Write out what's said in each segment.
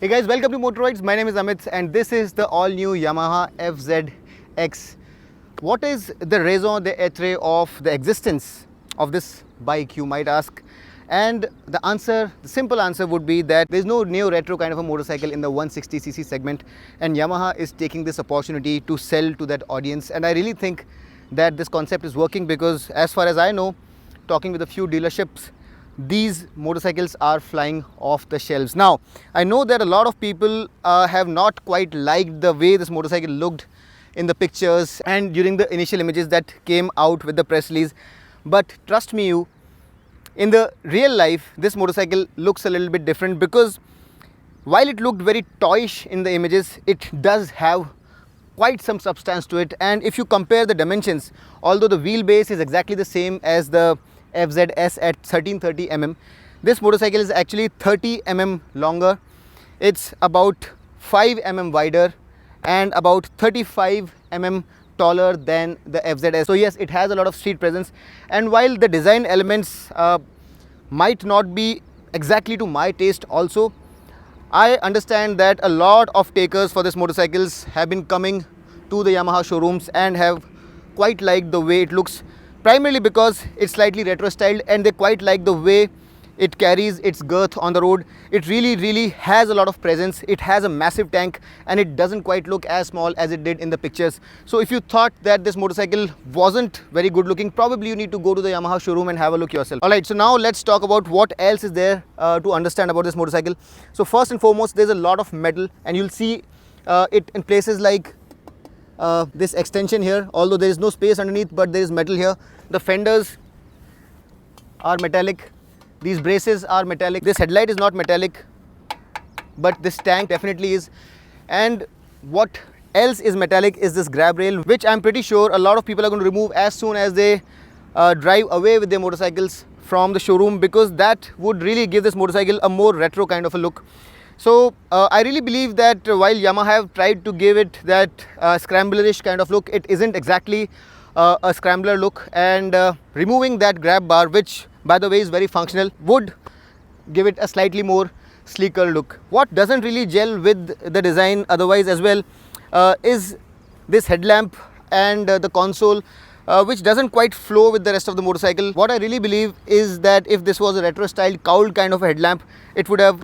Hey guys, welcome to Motoroids. My name is Amit and this is the all-new Yamaha FZX. What is the raison d'etre of the existence of this bike, you might ask? And the simple answer would be that there's no neo-retro kind of a motorcycle in the 160cc segment, and Yamaha is taking this opportunity to sell to that audience. And I really think that this concept is working because, as far as I know, talking with a few dealerships, these motorcycles are flying off the shelves. Now, I know that a lot of people have not quite liked the way this motorcycle looked in the pictures and during the initial images that came out with the press release. But trust me, in the real life, this motorcycle looks a little bit different, because while it looked very toyish in the images, it does have quite some substance to it. And if you compare the dimensions, although the wheelbase is exactly the same as the FZS at 1330 mm, this motorcycle is actually 30 mm longer. It's about 5 mm wider and about 35 mm taller than the FZS. So yes, it has a lot of street presence, and while the design elements might not be exactly to my taste also, I understand that a lot of takers for this motorcycles have been coming to the Yamaha showrooms and have quite liked the way it looks, primarily because it's slightly retro styled, and they quite like the way it carries its girth on the road. It really has a lot of presence. It has a massive tank and it doesn't quite look as small as it did in the pictures. So if you thought that this motorcycle wasn't very good looking, probably you need to go to the Yamaha showroom and have a look yourself. Alright, so now let's talk about what else is there to understand about this motorcycle. So first and foremost, there's a lot of metal, and you'll see it in places like this extension here. Although there is no space underneath, but there is metal here. The fenders are metallic. These braces are metallic. This headlight is not metallic, but this tank definitely is. And what else is metallic is this grab rail, which I'm pretty sure a lot of people are going to remove as soon as they drive away with their motorcycles from the showroom, because that would really give this motorcycle a more retro kind of a look. So I really believe that while Yamaha have tried to give it that scramblerish kind of look, it isn't exactly a scrambler look, and removing that grab bar, which by the way is very functional, would give it a slightly more sleeker look. What doesn't really gel with the design otherwise as well is this headlamp and the console, which doesn't quite flow with the rest of the motorcycle. What I really believe is that if this was a retro styled cowled kind of a headlamp, it would have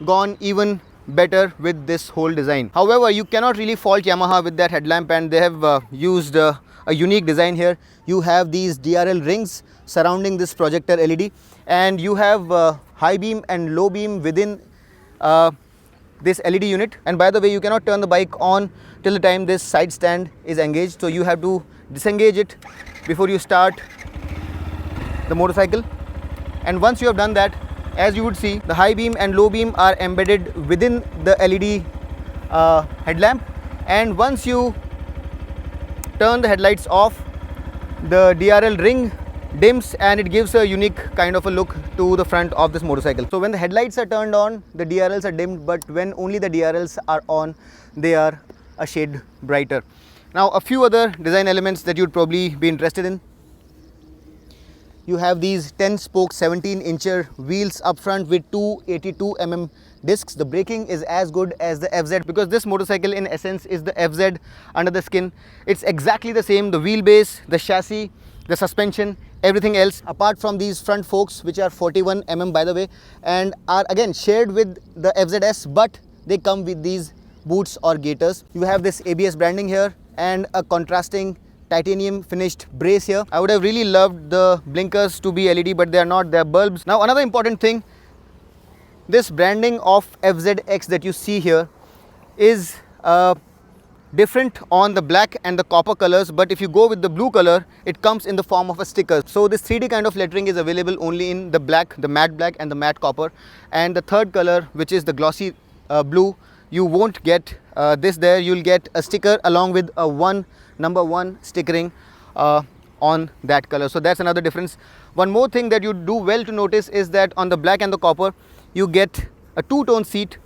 gone even better with this whole design. However, you cannot really fault Yamaha with that headlamp, and they have used a unique design here. You have these DRL rings surrounding this projector LED, and you have high beam and low beam within this LED unit. And by the way, you cannot turn the bike on till the time this side stand is engaged, so you have to disengage it before you start the motorcycle. And once you have done that, as you would see, the high beam and low beam are embedded within the LED headlamp, and once you turn the headlights off, the DRL ring dims and it gives a unique kind of a look to the front of this motorcycle. So when the headlights are turned on, the DRLs are dimmed, but when only the DRLs are on, they are a shade brighter. Now, a few other design elements that you'd probably be interested in. You have these 10-spoke 17-incher wheels up front with 282 mm discs. The braking is as good as the FZ, because this motorcycle in essence is the FZ under the skin. It's exactly the same, the wheelbase, the chassis, the suspension, everything else, apart from these front forks, which are 41 mm by the way, and are again shared with the FZS, but they come with these boots or gaiters. You have this ABS branding here and a contrasting titanium finished brace here. I would have really loved the blinkers to be LED, but they are not, they are bulbs. Now, another important thing, this branding of FZX that you see here is different on the black and the copper colors, but if you go with the blue color, it comes in the form of a sticker. So this 3D kind of lettering is available only in the black, the matte black and the matte copper, and the third color, which is the glossy blue, you won't get this there. You'll get a sticker along with a number 1 stickering on that color. So that's another difference. One more thing that you do well to notice is that on the black and the copper, you get a two-tone seat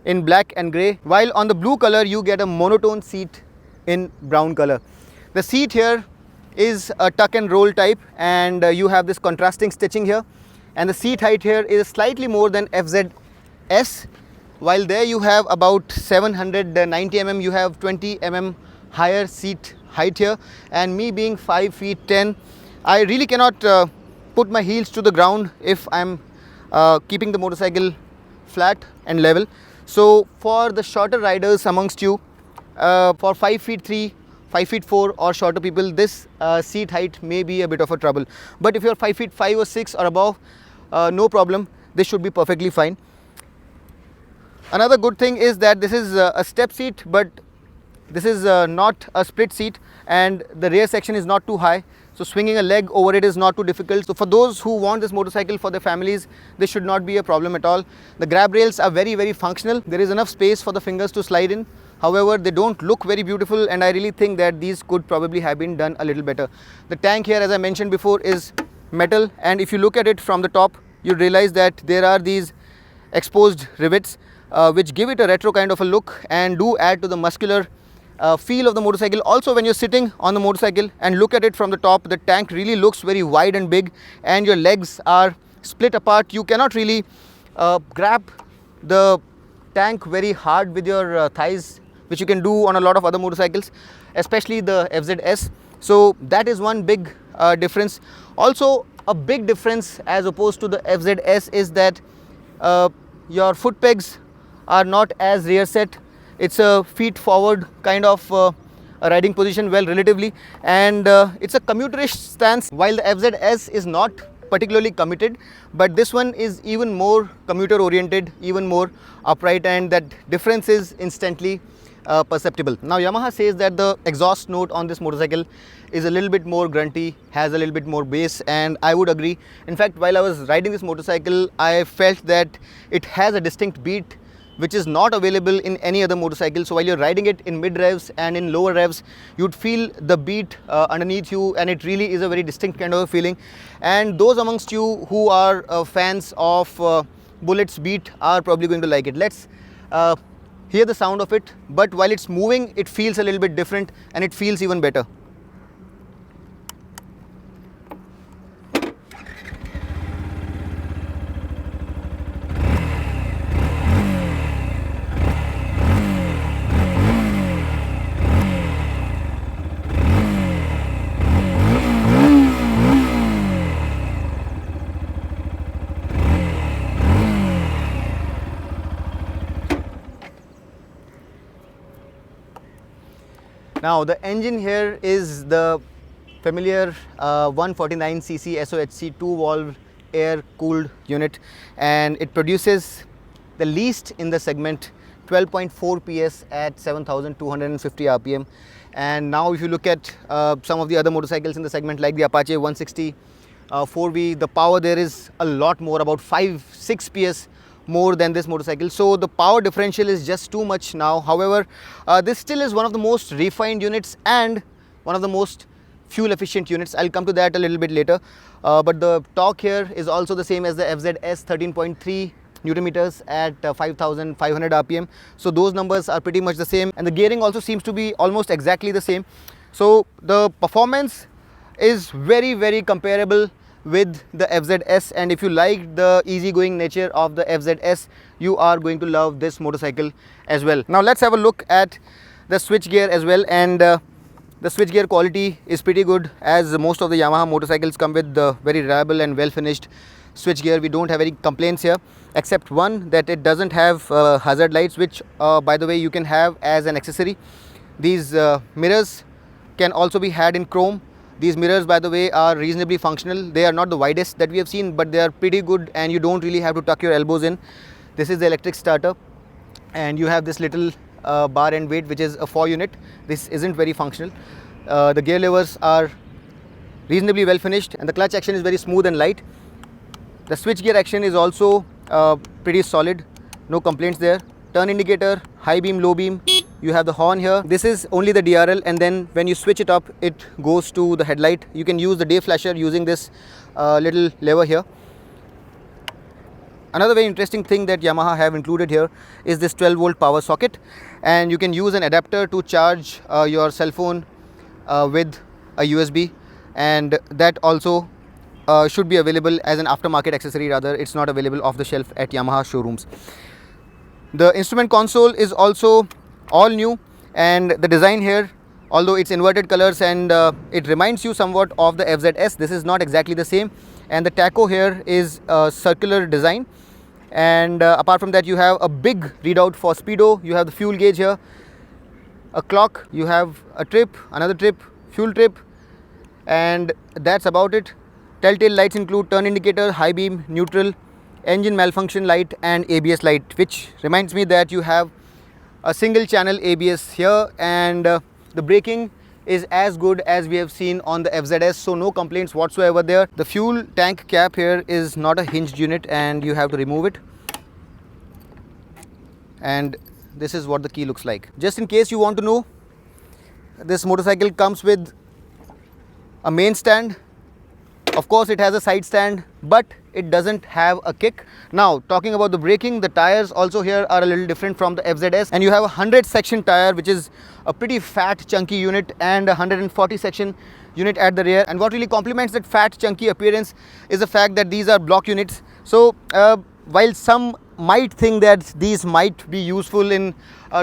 in black and grey, while on the blue color you get a monotone seat in brown color. The seat here is a tuck and roll type, and you have this contrasting stitching here, and the seat height here is slightly more than FZS, while there you have about 790 mm, you have 20 mm higher seat height here, and me being 5 feet 10, I really cannot put my heels to the ground if I'm keeping the motorcycle flat and level. So for the shorter riders amongst you, for 5 feet 3, 5 feet 4 or shorter people, this seat height may be a bit of a trouble. But if you're 5 feet 5 or 6 or above, no problem, this should be perfectly fine. Another good thing is that this is a step seat, but this is not a split seat, and the rear section is not too high, so swinging a leg over it is not too difficult. So for those who want this motorcycle for their families, this should not be a problem at all. The grab rails are very functional. There is enough space for the fingers to slide in. However, they don't look very beautiful, and I really think that these could probably have been done a little better. The tank here, as I mentioned before, is metal, and if you look at it from the top, you realize that there are these exposed rivets which give it a retro kind of a look and do add to the muscular feel of the motorcycle. Also, when you're sitting on the motorcycle and look at it from the top, the tank really looks very wide and big, and your legs are split apart. You cannot really grab the tank very hard with your thighs, which you can do on a lot of other motorcycles, especially the FZS. So that is one big difference. Also, a big difference as opposed to the FZS is that your foot pegs are not as rear set. It's a feet forward kind of a riding position, well, relatively, and it's a commuterish stance, while the FZS is not particularly commuted, but this one is even more commuter oriented, even more upright, and that difference is instantly perceptible. Now Yamaha says that the exhaust note on this motorcycle is a little bit more grunty, has a little bit more bass, and I would agree. In fact, while I was riding this motorcycle, I felt that it has a distinct beat which is not available in any other motorcycle. So while you're riding it in mid revs and in lower revs, you'd feel the beat underneath you, and it really is a very distinct kind of a feeling. And those amongst you who are fans of Bullet's beat are probably going to like it. Let's hear the sound of it, but while it's moving, it feels a little bit different, and it feels even better. Now the engine here is the familiar 149cc SOHC 2-valve air cooled unit, and it produces the least in the segment, 12.4 PS at 7,250 RPM. And now if you look at some of the other motorcycles in the segment like the Apache 160 4V, the power there is a lot more, about 5-6 PS more than this motorcycle. So the power differential is just too much now. However, this still is one of the most refined units and one of the most fuel efficient units. I'll come to that a little bit later. But the torque here is also the same as the FZS, 13.3 Newton meters at 5,500 RPM. So those numbers are pretty much the same, and the gearing also seems to be almost exactly the same. So the performance is very comparable with the FZS, and if you like the easygoing nature of the FZS, you are going to love this motorcycle as well. Now let's have a look at the switchgear as well, and the switchgear quality is pretty good, as most of the Yamaha motorcycles come with the very reliable and well finished switchgear. We don't have any complaints here, except one, that it doesn't have hazard lights, which by the way you can have as an accessory. These mirrors can also be had in chrome. These mirrors, by the way, are reasonably functional. They are not the widest that we have seen, but they are pretty good, and you don't really have to tuck your elbows in. This is the electric starter, and you have this little bar and weight, which is a 4 unit. This isn't very functional. The gear levers are reasonably well finished, and the clutch action is very smooth and light. The switchgear action is also pretty solid, no complaints there. Turn indicator, high beam, low beam. You have the horn here. This is only the DRL, and then when you switch it up, it goes to the headlight. You can use the day flasher using this little lever here. Another very interesting thing that Yamaha have included here is this 12-volt power socket, and you can use an adapter to charge your cell phone with a USB, and that also should be available as an aftermarket accessory. Rather, it's not available off the shelf at Yamaha showrooms. The instrument console is also all new, and the design here, although it's inverted colors and it reminds you somewhat of the FZS, this is not exactly the same. And the tacho here is a circular design, and apart from that you have a big readout for speedo, you have the fuel gauge here, a clock, you have a trip, another trip, fuel trip, and that's about it. Telltale lights include turn indicator, high beam, neutral, engine malfunction light and ABS light, which reminds me that you have a single channel ABS here, and the braking is as good as we have seen on the FZS, so no complaints whatsoever there. The fuel tank cap here is not a hinged unit and you have to remove it, and this is what the key looks like. Just in case you want to know, this motorcycle comes with a main stand. Of course it has a side stand, but it doesn't have a kick. Now talking about the braking, the tires also here are a little different from the FZS, and you have a 100 section tire, which is a pretty fat chunky unit, and a 140 section unit at the rear. And what really complements that fat chunky appearance is the fact that these are block units. So while some might think that these might be useful in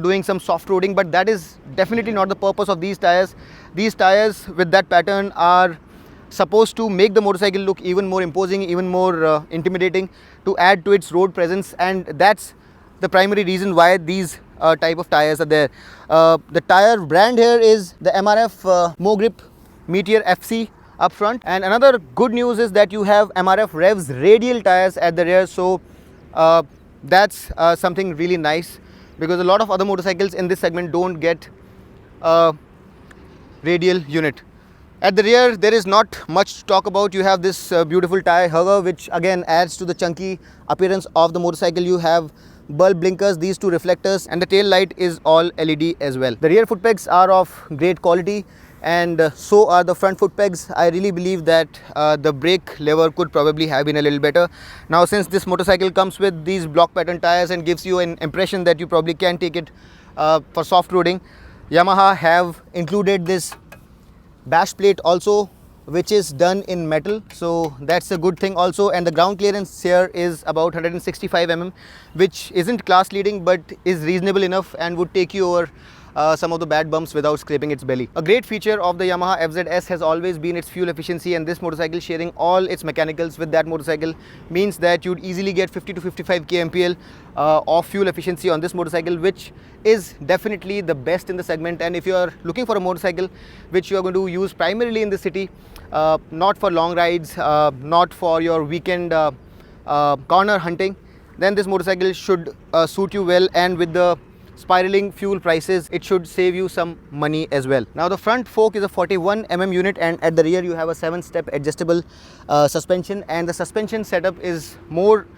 doing some soft roading, but that is definitely not the purpose of these tires. These tires with that pattern are supposed to make the motorcycle look even more imposing, even more intimidating, to add to its road presence, and that's the primary reason why these type of tires are there. The tire brand here is the MRF MoGrip Meteor FC up front, and another good news is that you have MRF Revs radial tires at the rear, so that's something really nice, because a lot of other motorcycles in this segment don't get a radial unit. At the rear there is not much to talk about. You have this beautiful tire hugger, which again adds to the chunky appearance of the motorcycle. You have bulb blinkers, these two reflectors, and the tail light is all LED as well. The rear foot pegs are of great quality, and so are the front foot pegs. I really believe that the brake lever could probably have been a little better. Now since this motorcycle comes with these block pattern tires and gives you an impression that you probably can take it for soft roading, Yamaha have included this bash plate also, which is done in metal, so that's a good thing also. And the ground clearance here is about 165 mm, which isn't class leading but is reasonable enough and would take you over some of the bad bumps without scraping its belly. A great feature of the Yamaha FZS has always been its fuel efficiency, and this motorcycle sharing all its mechanicals with that motorcycle means that you'd easily get 50 to 55 kmpl of fuel efficiency on this motorcycle, which is definitely the best in the segment. And if you are looking for a motorcycle which you are going to use primarily in the city, not for long rides, not for your weekend corner hunting, then this motorcycle should suit you well, and with the spiraling fuel prices, it should save you some money as well. Now the front fork is a 41 mm unit, and at the rear you have a 7-step adjustable suspension, and the suspension setup is more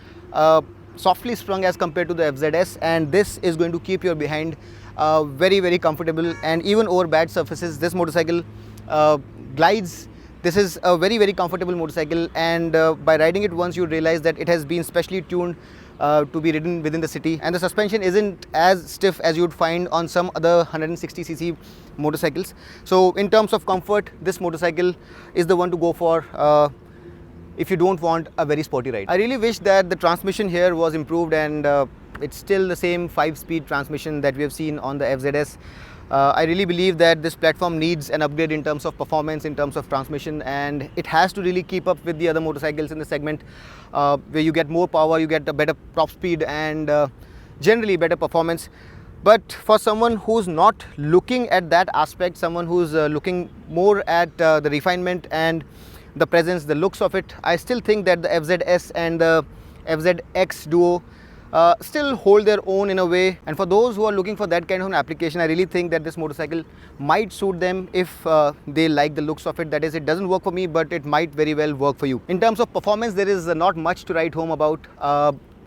softly sprung as compared to the FZS, and this is going to keep your behind very comfortable, and even over bad surfaces this motorcycle glides. This is a very comfortable motorcycle, and by riding it once you realize that it has been specially tuned to be ridden within the city, and the suspension isn't as stiff as you would find on some other 160cc motorcycles. So in terms of comfort, this motorcycle is the one to go for if you don't want a very sporty ride. I really wish that the transmission here was improved, and it's still the same 5-speed transmission that we have seen on the FZS. I really believe that this platform needs an upgrade in terms of performance, in terms of transmission, and it has to really keep up with the other motorcycles in the segment, where you get more power, you get a better top speed, and generally better performance. But for someone who's not looking at that aspect, someone who's looking more at the refinement and the presence, the looks of it, I still think that the FZS and the FZX Duo still hold their own in a way. And for those who are looking for that kind of an application, I really think that this motorcycle might suit them if they like the looks of it. That is, it doesn't work for me, but it might very well work for you. In terms of performance, there is not much to write home about.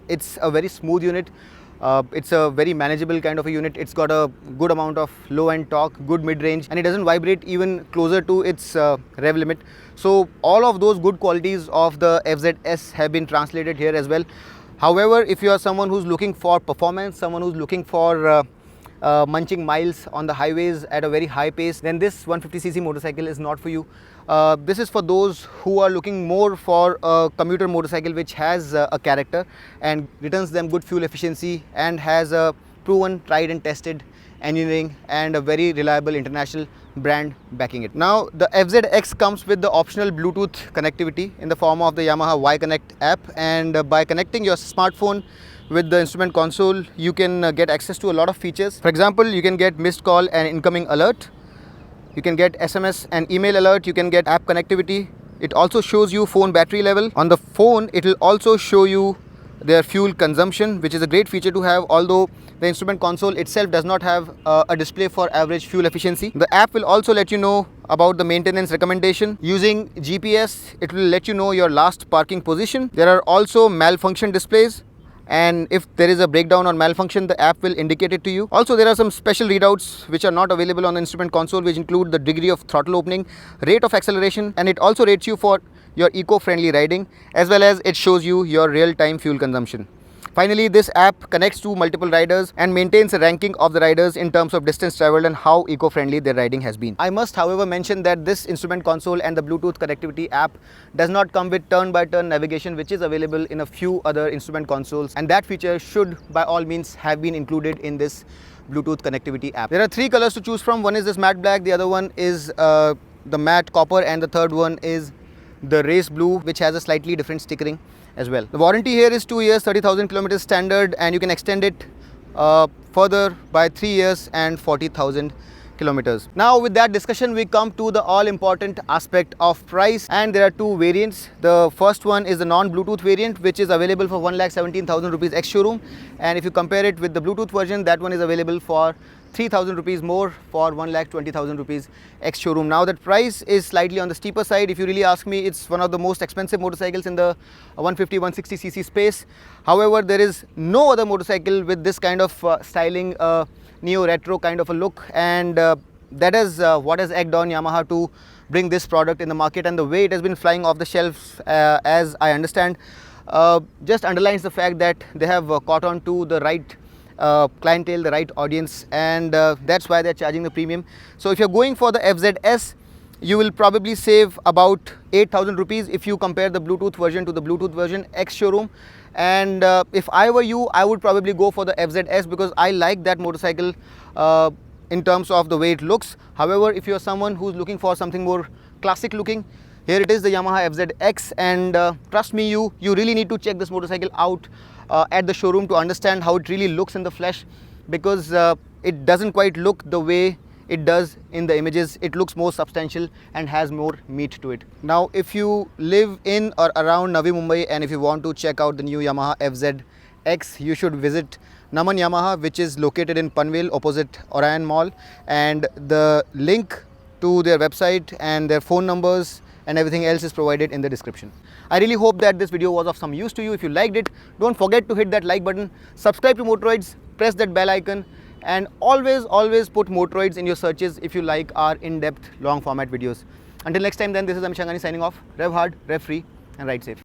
It's a very smooth unit. It's a very manageable kind of a unit. It's got a good amount of low end torque, good mid-range, and it doesn't vibrate even closer to its rev limit. So all of those good qualities of the FZS have been translated here as well. However, if you are someone who's looking for performance, someone who's looking for munching miles on the highways at a very high pace, then this 150cc motorcycle is not for you. This is for those who are looking more for a commuter motorcycle which has a character and returns them good fuel efficiency and has a proven, tried and tested engineering and a very reliable international brand backing it. Now the FZX comes with the optional Bluetooth connectivity in the form of the Yamaha Y Connect app, and by connecting your smartphone with the instrument console, you can get access to a lot of features. For example, you can get missed call and incoming alert, you can get SMS and email alert, you can get app connectivity. It also shows you phone battery level. On the phone, it will also show you their fuel consumption, which is a great feature to have, although the instrument console itself does not have a display for average fuel efficiency. The app will also let you know about the maintenance recommendation. Using GPS, it will let you know your last parking position. There are also malfunction displays, and if there is a breakdown or malfunction, the app will indicate it to you. Also, there are some special readouts which are not available on the instrument console, which include the degree of throttle opening, rate of acceleration, and it also rates you for your eco-friendly riding, as well as it shows you your real-time fuel consumption. Finally, this app connects to multiple riders and maintains a ranking of the riders in terms of distance traveled and how eco-friendly their riding has been. I must, however, mention that this instrument console and the Bluetooth connectivity app does not come with turn-by-turn navigation, which is available in a few other instrument consoles, and that feature should by all means have been included in this Bluetooth connectivity app. There are three colors to choose from. One is this matte black, the other one is the matte copper, and the third one is the race blue, which has a slightly different stickering as well. The warranty here is 2 years, 30,000 kilometers standard, and you can extend it further by 3 years and 40,000 kilometers. Now with that discussion, we come to the all important aspect of price, and there are two variants. The first one is the non-Bluetooth variant, which is available for 1,17,000 rupees ex-showroom, and if you compare it with the Bluetooth version, that one is available for 3,000 rupees more, for 1,20,000 rupees ex-showroom. Now that price is slightly on the steeper side. If you really ask me, it's one of the most expensive motorcycles in the 150-160cc space. However, there is no other motorcycle with this kind of styling, neo-retro kind of a look, and that is what has egged on Yamaha to bring this product in the market, and the way it has been flying off the shelves, as I understand, just underlines the fact that they have caught on to the right clientele, the right audience, and that's why they're charging the premium. So if you're going for the FZS, you will probably save about 8,000 rupees if you compare the Bluetooth version to the Bluetooth version ex-showroom. And if I were you, I would probably go for the FZS because I like that motorcycle in terms of the way it looks. However, if you're someone who's looking for something more classic looking, here it is, the Yamaha FZX, and trust me, you really need to check this motorcycle out at the showroom to understand how it really looks in the flesh, because it doesn't quite look the way it does in the images. It looks more substantial and has more meat to it. Now, if you live in or around Navi Mumbai and if you want to check out the new Yamaha FZX, you should visit Naman Yamaha, which is located in Panvel opposite Orion Mall, and the link to their website and their phone numbers and everything else is provided in the description. I really hope that this video was of some use to you. If you liked it, don't forget to hit that like button, subscribe to Motoroids, press that bell icon, and always put Motoroids in your searches if you like our in-depth long format videos. Until next time then, this is Amit Shangani signing off. Rev hard, rev free, and ride safe.